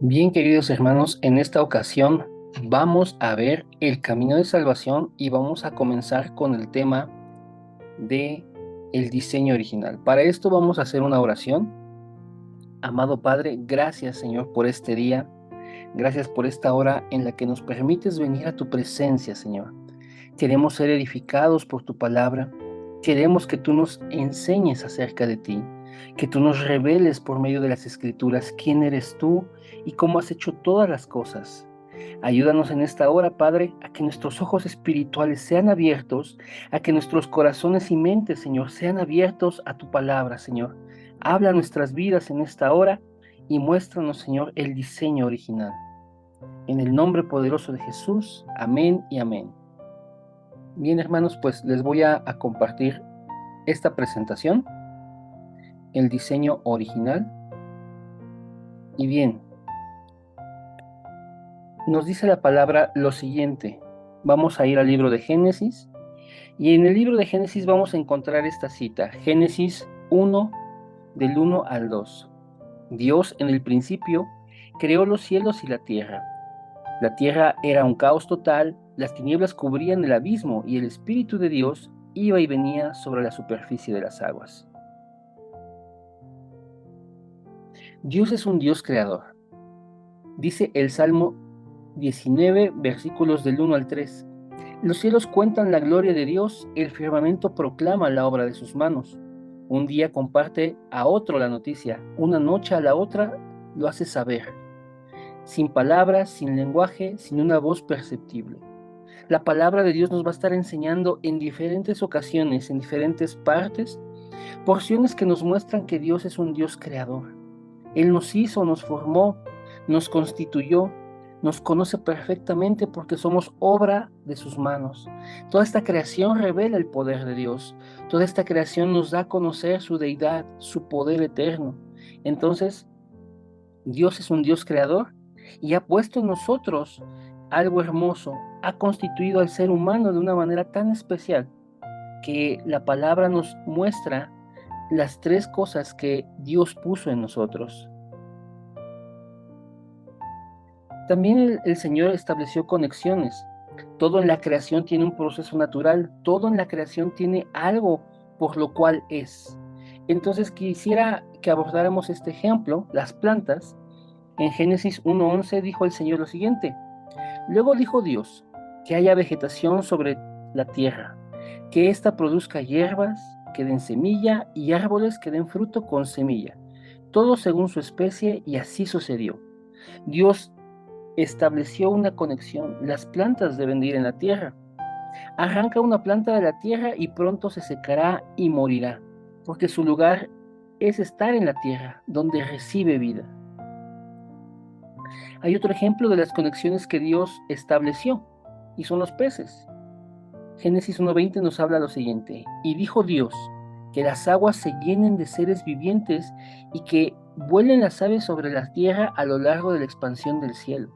Bien, queridos hermanos, en esta ocasión vamos a ver el camino de salvación y vamos a comenzar con el tema de el diseño original. Para esto vamos a hacer una oración. Amado Padre, gracias Señor por este día. Gracias por esta hora en la que nos permites venir a tu presencia, Señor. Queremos ser edificados por tu palabra. Queremos que tú nos enseñes acerca de ti, que tú nos reveles por medio de las Escrituras quién eres tú y cómo has hecho todas las cosas. Ayúdanos en esta hora, Padre, a que nuestros ojos espirituales sean abiertos, a que nuestros corazones y mentes, Señor, sean abiertos a tu palabra, Señor. Habla nuestras vidas en esta hora y muéstranos, Señor, el diseño original. En el nombre poderoso de Jesús, amén y amén. Bien, hermanos, pues les voy a compartir esta presentación, el diseño original. Y bien, nos dice la palabra lo siguiente. Vamos a ir al libro de Génesis, y en el libro de Génesis vamos a encontrar esta cita, Génesis 1, del 1 al 2. Dios en el principio creó los cielos y la tierra. La tierra era un caos total, las tinieblas cubrían el abismo y el Espíritu de Dios iba y venía sobre la superficie de las aguas. Dios es un Dios creador. Dice el Salmo 19, versículos del 1 al 3. Los cielos cuentan la gloria de Dios, el firmamento proclama la obra de sus manos. Un día comparte a otro la noticia, una noche a la otra lo hace saber. Sin palabras, sin lenguaje, sin una voz perceptible. La palabra de Dios nos va a estar enseñando en diferentes ocasiones, en diferentes partes, porciones que nos muestran que Dios es un Dios creador. Él nos hizo, nos formó, nos constituyó, nos conoce perfectamente porque somos obra de sus manos. Toda esta creación revela el poder de Dios. Toda esta creación nos da a conocer su deidad, su poder eterno. Entonces, Dios es un Dios creador y ha puesto en nosotros algo hermoso. Ha constituido al ser humano de una manera tan especial que la palabra nos muestra las tres cosas que Dios puso en nosotros. También el Señor estableció conexiones. Todo en la creación tiene un proceso natural, todo en la creación tiene algo por lo cual es. Entonces quisiera que abordáramos este ejemplo, las plantas. En Génesis 1:11 dijo el Señor lo siguiente: luego dijo Dios, que haya vegetación sobre la tierra, que ésta produzca hierbas que den semilla y árboles que den fruto con semilla, todo según su especie, y así sucedió. Dios estableció una conexión. Las plantas deben de ir en la tierra. Arranca una planta de la tierra y pronto se secará y morirá, porque su lugar es estar en la tierra, donde recibe vida. Hay otro ejemplo de las conexiones que Dios estableció, y son los peces. Génesis 1:20 nos habla lo siguiente: y dijo Dios, que las aguas se llenen de seres vivientes y que vuelen las aves sobre la tierra a lo largo de la expansión del cielo.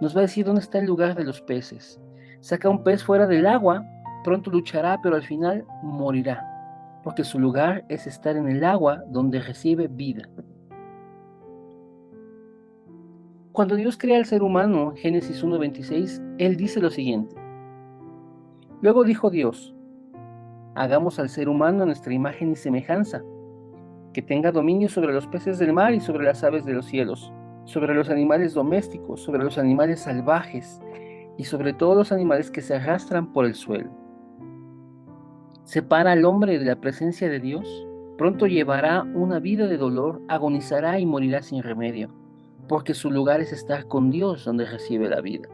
Nos va a decir dónde está el lugar de los peces. Saca un pez fuera del agua, pronto luchará, pero al final morirá, porque su lugar es estar en el agua donde recibe vida. Cuando Dios crea al ser humano, en Génesis 1:26, Él dice lo siguiente: luego dijo Dios, hagamos al ser humano a nuestra imagen y semejanza, que tenga dominio sobre los peces del mar y sobre las aves de los cielos, sobre los animales domésticos, sobre los animales salvajes y sobre todos los animales que se arrastran por el suelo. Separa al hombre de la presencia de Dios, pronto llevará una vida de dolor, agonizará y morirá sin remedio, porque su lugar es estar con Dios donde recibe la vida.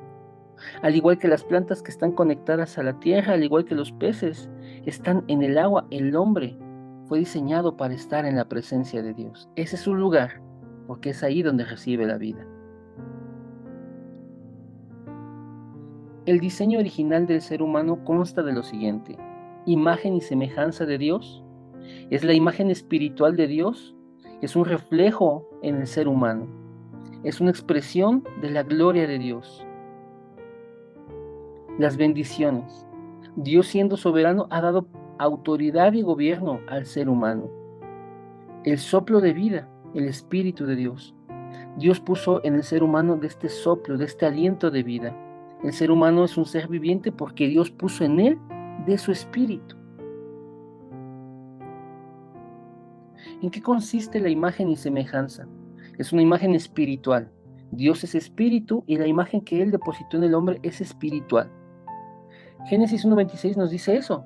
Al igual que las plantas que están conectadas a la tierra, al igual que los peces están en el agua, el hombre fue diseñado para estar en la presencia de Dios. Ese es su lugar, porque es ahí donde recibe la vida. El diseño original del ser humano consta de lo siguiente: imagen y semejanza de Dios, es la imagen espiritual de Dios, es un reflejo en el ser humano, es una expresión de la gloria de Dios. Las bendiciones. Dios, siendo soberano, ha dado autoridad y gobierno al ser humano. El soplo de vida, el Espíritu de Dios. Dios puso en el ser humano de este soplo, de este aliento de vida. El ser humano es un ser viviente porque Dios puso en él de su espíritu. ¿En qué consiste la imagen y semejanza? Es una imagen espiritual. Dios es espíritu y la imagen que Él depositó en el hombre es espiritual. Génesis 1:26 nos dice eso,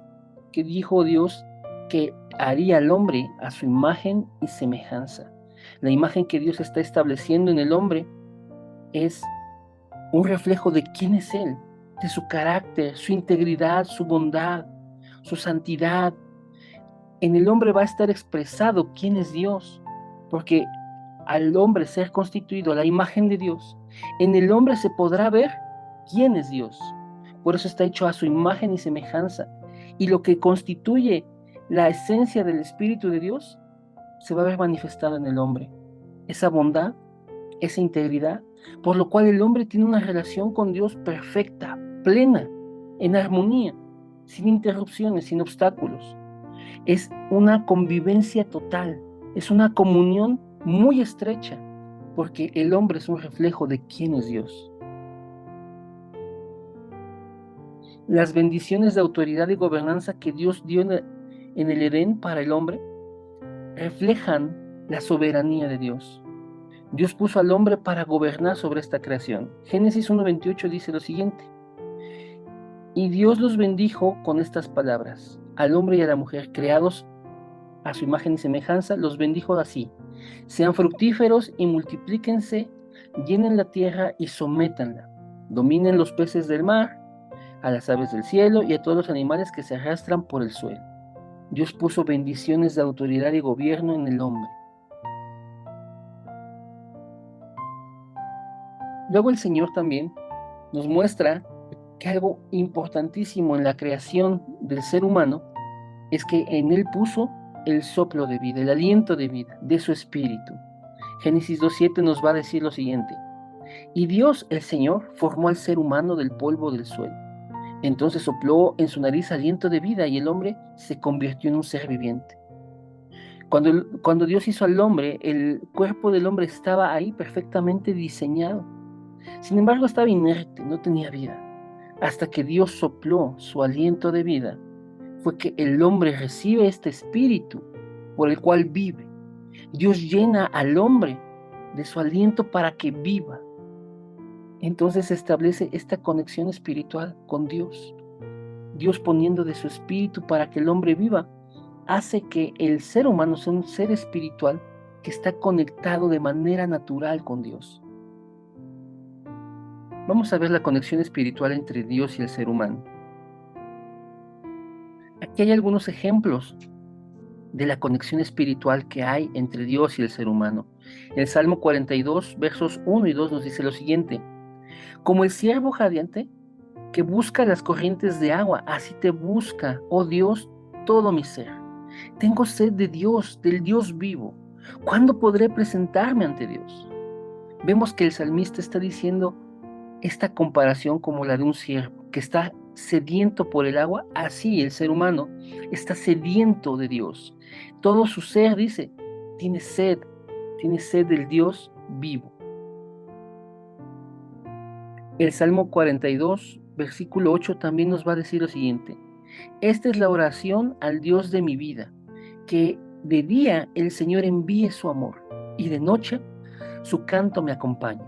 que dijo Dios que haría al hombre a su imagen y semejanza. La imagen que Dios está estableciendo en el hombre es un reflejo de quién es Él, de su carácter, su integridad, su bondad, su santidad. En el hombre va a estar expresado quién es Dios, porque al hombre ser constituido a la imagen de Dios, en el hombre se podrá ver quién es Dios. Por eso está hecho a su imagen y semejanza. Y lo que constituye la esencia del Espíritu de Dios se va a ver manifestado en el hombre. Esa bondad, esa integridad, por lo cual el hombre tiene una relación con Dios perfecta, plena, en armonía, sin interrupciones, sin obstáculos. Es una convivencia total, es una comunión muy estrecha, porque el hombre es un reflejo de quién es Dios. Las bendiciones de autoridad y gobernanza que Dios dio en el Edén para el hombre reflejan la soberanía de Dios. Dios puso al hombre para gobernar sobre esta creación. Génesis 1:28 dice lo siguiente: y Dios los bendijo con estas palabras: al hombre y a la mujer creados a su imagen y semejanza, los bendijo así: sean fructíferos y multiplíquense, llenen la tierra y sométanla, dominen los peces del mar, a las aves del cielo y a todos los animales que se arrastran por el suelo. Dios puso bendiciones de autoridad y gobierno en el hombre. Luego el Señor también nos muestra que algo importantísimo en la creación del ser humano es que en él puso el soplo de vida, el aliento de vida, de su espíritu. Génesis 2:7 nos va a decir lo siguiente: y Dios, el Señor, formó al ser humano del polvo del suelo. Entonces sopló en su nariz aliento de vida y el hombre se convirtió en un ser viviente. Cuando Dios hizo al hombre, el cuerpo del hombre estaba ahí perfectamente diseñado. Sin embargo, estaba inerte, no tenía vida. Hasta que Dios sopló su aliento de vida, fue que el hombre recibe este espíritu por el cual vive. Dios llena al hombre de su aliento para que viva. Entonces se establece esta conexión espiritual con Dios. Dios poniendo de su espíritu para que el hombre viva, hace que el ser humano sea un ser espiritual que está conectado de manera natural con Dios. Vamos a ver la conexión espiritual entre Dios y el ser humano. Aquí hay algunos ejemplos de la conexión espiritual que hay entre Dios y el ser humano. El Salmo 42, versos 1 y 2 nos dice lo siguiente: como el ciervo jadeante que busca las corrientes de agua, así te busca, oh Dios, todo mi ser. Tengo sed de Dios, del Dios vivo. ¿Cuándo podré presentarme ante Dios? Vemos que el salmista está diciendo esta comparación como la de un ciervo que está sediento por el agua. Así el ser humano está sediento de Dios. Todo su ser, dice, tiene sed del Dios vivo. El Salmo 42, versículo 8 también nos va a decir lo siguiente: esta es la oración al Dios de mi vida, que de día el Señor envíe su amor y de noche su canto me acompañe.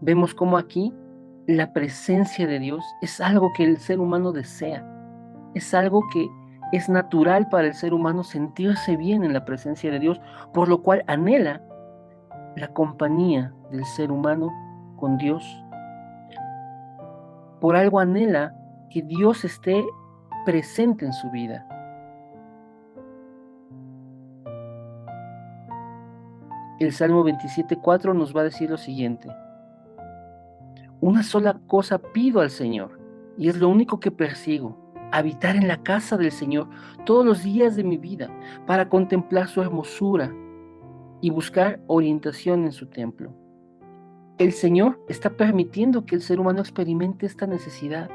Vemos cómo aquí la presencia de Dios es algo que el ser humano desea, es algo que es natural para el ser humano sentirse bien en la presencia de Dios, por lo cual anhela la compañía del ser humano con Dios. Por algo anhela que Dios esté presente en su vida. El Salmo 27:4 nos va a decir lo siguiente: una sola cosa pido al Señor, y es lo único que persigo: habitar en la casa del Señor todos los días de mi vida, para contemplar su hermosura y buscar orientación en su templo. El Señor está permitiendo que el ser humano experimente esta necesidad,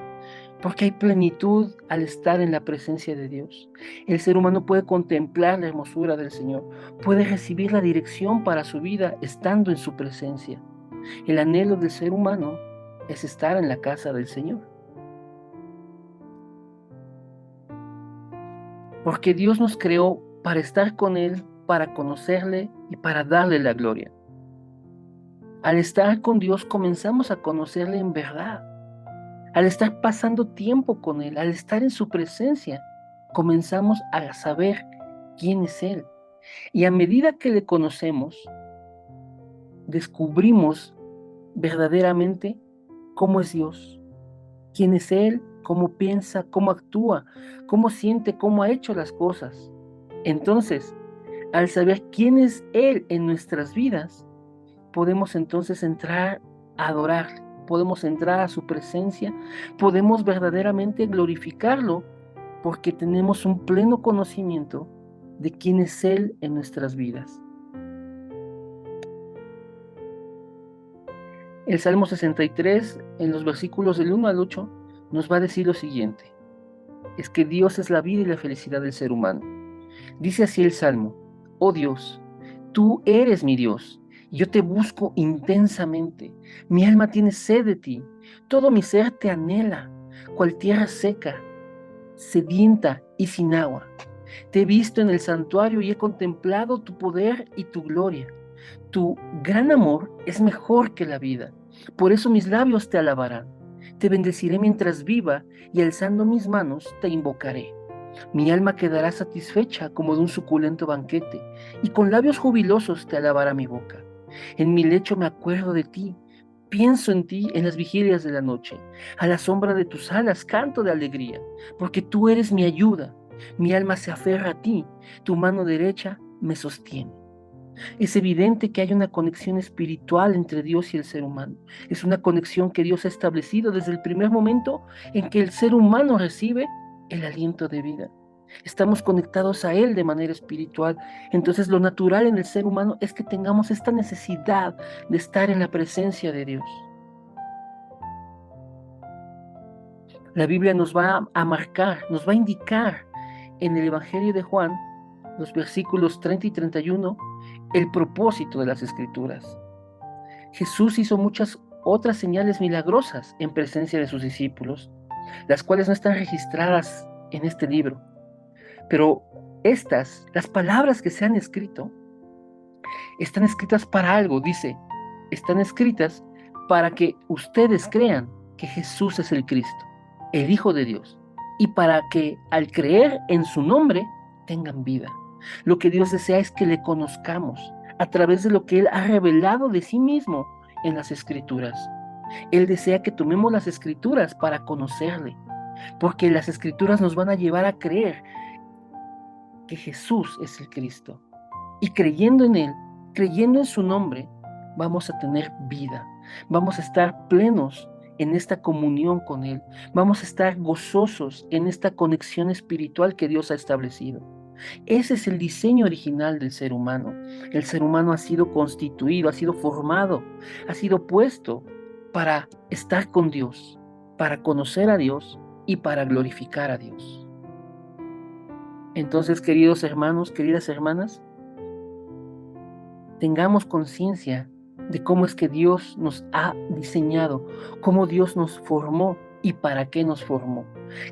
porque hay plenitud al estar en la presencia de Dios. El ser humano puede contemplar la hermosura del Señor, puede recibir la dirección para su vida estando en su presencia. El anhelo del ser humano es estar en la casa del Señor, porque Dios nos creó para estar con Él, para conocerle y para darle la gloria. Al estar con Dios comenzamos a conocerle en verdad. Al estar pasando tiempo con Él, al estar en su presencia, comenzamos a saber quién es Él. Y a medida que le conocemos, descubrimos verdaderamente cómo es Dios, quién es Él, cómo piensa, cómo actúa, cómo siente, cómo ha hecho las cosas. Entonces, al saber quién es Él en nuestras vidas, podemos entonces entrar a adorarle, podemos entrar a su presencia, podemos verdaderamente glorificarlo porque tenemos un pleno conocimiento de quién es Él en nuestras vidas. El Salmo 63, en los versículos del 1 al 8, nos va a decir lo siguiente: es que Dios es la vida y la felicidad del ser humano. Dice así el Salmo: oh Dios, tú eres mi Dios, y yo te busco intensamente. Mi alma tiene sed de ti, todo mi ser te anhela, cual tierra seca, sedienta y sin agua. Te he visto en el santuario y he contemplado tu poder y tu gloria. Tu gran amor es mejor que la vida, por eso mis labios te alabarán. Te bendeciré mientras viva y alzando mis manos te invocaré. Mi alma quedará satisfecha como de un suculento banquete, y con labios jubilosos te alabará mi boca. En mi lecho me acuerdo de ti, pienso en ti en las vigilias de la noche. A la sombra de tus alas canto de alegría, porque tú eres mi ayuda. Mi alma se aferra a ti, tu mano derecha me sostiene. Es evidente que hay una conexión espiritual entre Dios y el ser humano. Es una conexión que Dios ha establecido desde el primer momento en que el ser humano recibe el aliento de vida. Estamos conectados a Él de manera espiritual. Entonces lo natural en el ser humano es que tengamos esta necesidad de estar en la presencia de Dios. La Biblia nos va a marcar, nos va a indicar en el Evangelio de Juan, los versículos 30 y 31, el propósito de las Escrituras. Jesús hizo muchas otras señales milagrosas en presencia de sus discípulos, las cuales no están registradas en este libro. Pero estas, las palabras que se han escrito, están escritas para algo, dice, están escritas para que ustedes crean que Jesús es el Cristo, el Hijo de Dios, y para que al creer en su nombre tengan vida. Lo que Dios desea es que le conozcamos a través de lo que Él ha revelado de sí mismo en las Escrituras. Él desea que tomemos las Escrituras para conocerle, porque las Escrituras nos van a llevar a creer que Jesús es el Cristo. Y creyendo en Él, creyendo en su nombre, vamos a tener vida. Vamos a estar plenos en esta comunión con Él. Vamos a estar gozosos en esta conexión espiritual que Dios ha establecido. Ese es el diseño original del ser humano. El ser humano ha sido constituido, ha sido formado, ha sido puesto para estar con Dios, para conocer a Dios y para glorificar a Dios. Entonces, queridos hermanos, queridas hermanas, tengamos conciencia de cómo es que Dios nos ha diseñado, cómo Dios nos formó y para qué nos formó.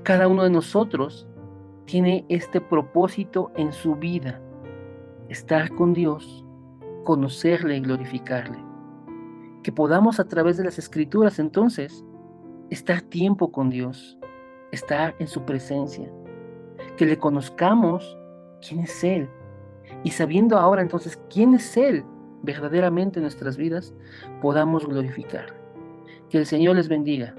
Cada uno de nosotros tiene este propósito en su vida: estar con Dios, conocerle y glorificarle. Que podamos a través de las Escrituras entonces estar tiempo con Dios, estar en su presencia, que le conozcamos quién es Él, y sabiendo ahora entonces quién es Él verdaderamente en nuestras vidas, podamos glorificar. Que el Señor les bendiga.